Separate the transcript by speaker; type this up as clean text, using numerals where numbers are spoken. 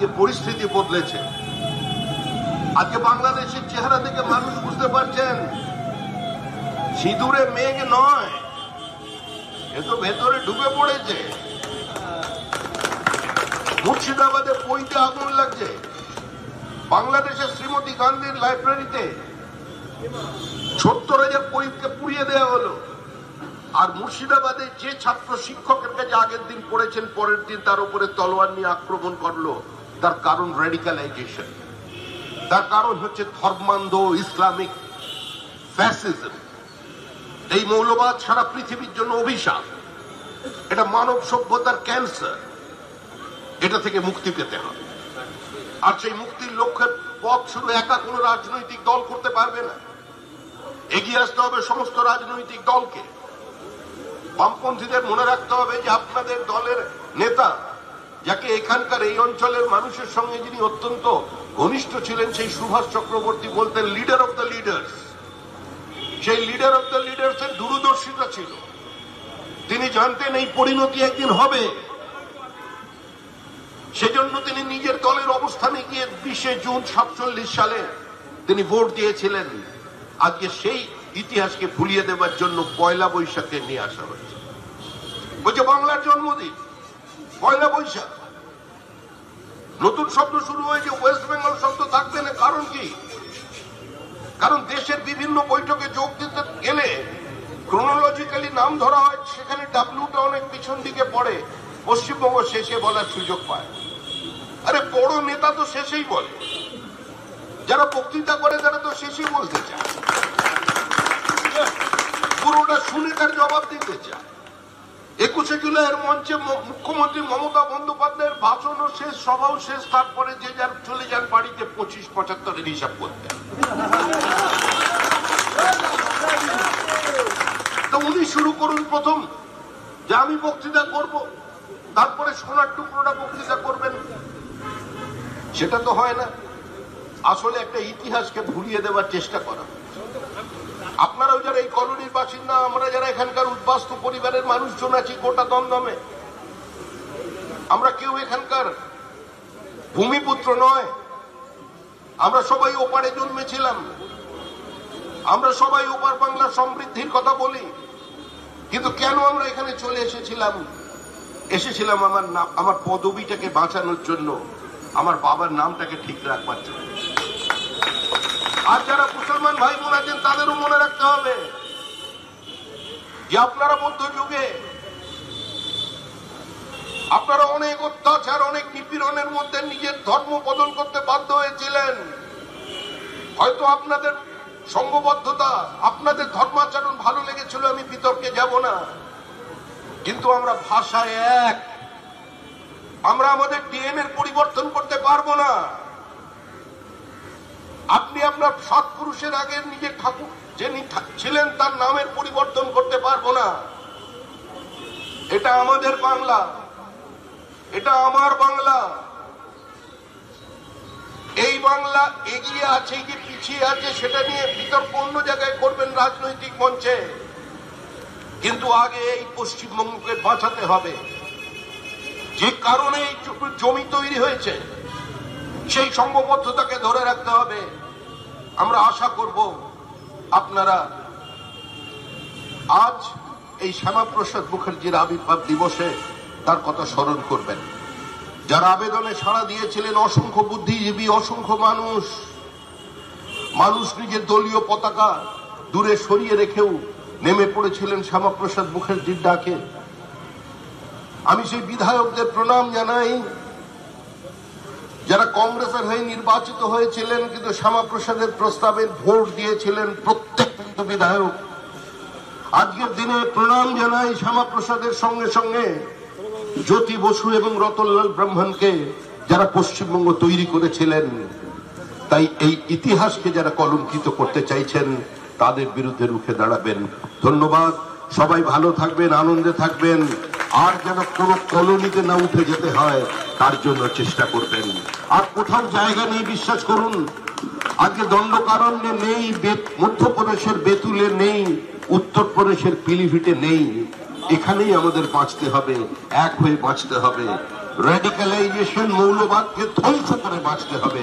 Speaker 1: যে পরিস্থিতি বদলেছে, আজকে বাংলাদেশের চেহারা থেকে মানুষ বুঝতে পারছেন সিঁদুরে মেঘ নয়, এ তো ভেতরে ঢুকে পড়েছে। মুর্শিদাবাদে বইতে আগুন লাগছে, বাংলাদেশের শ্রীমতী গান্ধীর লাইব্রেরিতে 70,000 বইকে পুড়িয়ে দেওয়া হলো। আর মুর্শিদাবাদে যে ছাত্র শিক্ষকের কাছে আগের দিন পড়েছেন, পরের দিন তার উপরে তলোয়ার নিয়ে আক্রমণ করলো, তার কারণ রেডিক্যালাইজেশন, তার কারণ হচ্ছে ধর্মান্ধ ইসলামিক ফ্যাসিজম। এই মৌলবাদ সারা পৃথিবীর জন্য অভিশাপ, এটা মানব সভ্যতার ক্যান্সার। এটা থেকে মুক্তি পেতে হবে। আর সেই মুক্তির লক্ষ্যের পথ শুধু একা কোনো রাজনৈতিক দল করতে পারবে না, এগিয়ে আসতে হবে সমস্ত রাজনৈতিক দলকে। বামপন্থীদের মনে রাখতে হবে যে আপনাদের দলের নেতা, যাকে এখানকার এই অঞ্চলের মানুষের সঙ্গে যিনি অত্যন্ত ঘনিষ্ঠ ছিলেন, সেই সুভাষ চক্রবর্তী বলতেন লিডার অফ দ্য লিডার্স। সেই লিডার অফ দ্য লিডার্স এর দূরদর্শিতা ছিল। তিনি জানতেন এই পরিণতি একদিন হবে, সেজন্য তিনি নিজের দলের অবস্থানে গিয়ে 20 জুন 47 সালে তিনি ভোট দিয়েছিলেন। আজকে সেই ইতিহাসকে ভুলিয়ে দেওয়ার জন্য পয়লা বৈশাখে নিয়ে আসা হয়েছে। বলছে বাংলার জন্মদিন পয়লা বৈশাখ, নতুন শব্দ শুরু হয়েছে, ওয়েস্ট বেঙ্গল শব্দ থাকবে না। কারণ কি? কারণ দেশের বিভিন্ন বৈঠকে যোগ দিতে গেলে ক্রোনোলজিক্যালি নাম ধরা হয়, সেখানে ডাব্লিউটা অনেক পিছন দিকে পড়ে, পশ্চিমবঙ্গ শেষে বলার সুযোগ পায়। আরে বড় নেতা তো শেষেই বলে, যারা বক্তৃতা করে তারা তো শেষেই বলতে চায়, পুরোটা শুনে তার জবাব দিতে চায়। 21শে জুলাইয়ের মঞ্চে মুখ্যমন্ত্রী মমতা বন্দ্যোপাধ্যায়ের ভাষণও শেষ, সভাও শেষ, তারপরে যে যার চলে যান বাড়িতে 25-75-এর হিসাব করতে। তো উনি শুরু করুন প্রথম যে আমি বক্তৃতা করব, তারপরে সোনার টুকরোটা বক্তৃতা করবেন। সেটা তো হয় না। আসলে একটা ইতিহাসকে ভুলিয়ে দেওয়ার চেষ্টা করা। আপনারাও যারা এই কলোনির বাসিন্দা, আমরা যারা এখানকার উদ্বাস্তু পরিবারের মানুষজন আছি গোটা দমদমে, আমরা কেউ এখানকার ভূমিপুত্র নয়। আমরা সবাই ওপারে জন্মেছিলাম, আমরা সবাই ওপার বাংলার সমৃদ্ধির কথা বলি। কিন্তু কেন আমরা এখানে চলে এসেছিলাম আমার পদবিটাকে বাঁচানোর জন্য, আমার বাবার নামটাকে ঠিক রাখবার জন্য। আর যারা মুসলমান ভাই বোন আছেন তাদেরও মনে রাখতে হবে যে আপনারা মধ্যযুগে আপনারা অনেক অত্যাচার, অনেক নিপীড়নের মধ্যে নিজের ধর্ম বদল করতে বাধ্য হয়েছিলেন। হয়তো আপনাদের সংঘবদ্ধতা, আপনাদের ধর্মাচরণ ভালো লেগেছিল, আমি বিতর্কে যাব না। কিন্তু আমরা ভাষায় এক, আমরা আমাদের ডিএনএ পরিবর্তন করতে পারবো না। আপনি আপনার সৎপুরুষের আগে নিজের ঠাকুর যিনি ছিলেন তার নামের পরিবর্তন করতে পারবো না। এটা আমাদের বাংলা, এটা আমার বাংলা। এই বাংলা এগিয়ে আছে কি পিছিয়ে আছে সেটা নিয়ে বিতর্ক অন্য জায়গায় করবেন রাজনৈতিক মঞ্চে, কিন্তু আগে এই পশ্চিমবঙ্গকে বাঁচাতে হবে। যে কারণে এই জমি তৈরি হয়েছে সেই সংঘবদ্ধতাকে ধরে রাখতে হবে। আমরা আশা করব আপনারা আজ এই শ্যামাপ্রসাদ মুখার্জির আবির্ভাব দিবসে তার কথা স্মরণ করবেন। যারা আবেদনে সাড়া দিয়েছিলেন, অসংখ্য বুদ্ধিজীবী, অসংখ্য মানুষ নিজের দলীয় পতাকা দূরে সরিয়ে রেখেও নেমে পড়েছিলেন শ্যামাপ্রসাদ মুখার্জির ডাকে। আমি সেই বিধায়কদের প্রণাম জানাই যারা কংগ্রেসের হয়ে নির্বাচিত হয়েছিলেন কিন্তু শ্যামাপ্রসাদের প্রস্তাবে ভোট দিয়েছিলেন প্রত্যেক বিধায়ক। আজকের দিনে প্রণাম জানাই শ্যামাপ্রসাদের সঙ্গে সঙ্গে জ্যোতি বসু এবং রতনলাল ব্রাহ্মণকে, যারা পশ্চিমবঙ্গ তৈরি করেছিলেন। তাই এই ইতিহাসকে যারা কলঙ্কিত করতে চাইছেন তাদের বিরুদ্ধে রুখে দাঁড়াবেন। ধন্যবাদ। সবাই ভালো থাকবেন, আনন্দে থাকবেন, আর যেন কোনো কলোনিতে না উঠে যেতে হয় তার জন্য চেষ্টা করবেন। আর কোথাও জায়গা নেই, বিশ্বাস করুন। আজকে দণ্ডকারণ্যে নেই, মধ্যপ্রদেশের বেতুলে নেই, উত্তরপ্রদেশের পিলিভিটে নেই। এখানেই আমাদের বাঁচতে হবে, এক হয়ে বাঁচতে হবে। রেডিক্যালাইজেশন মৌলবাদকে ধ্বংস করে বাঁচতে হবে।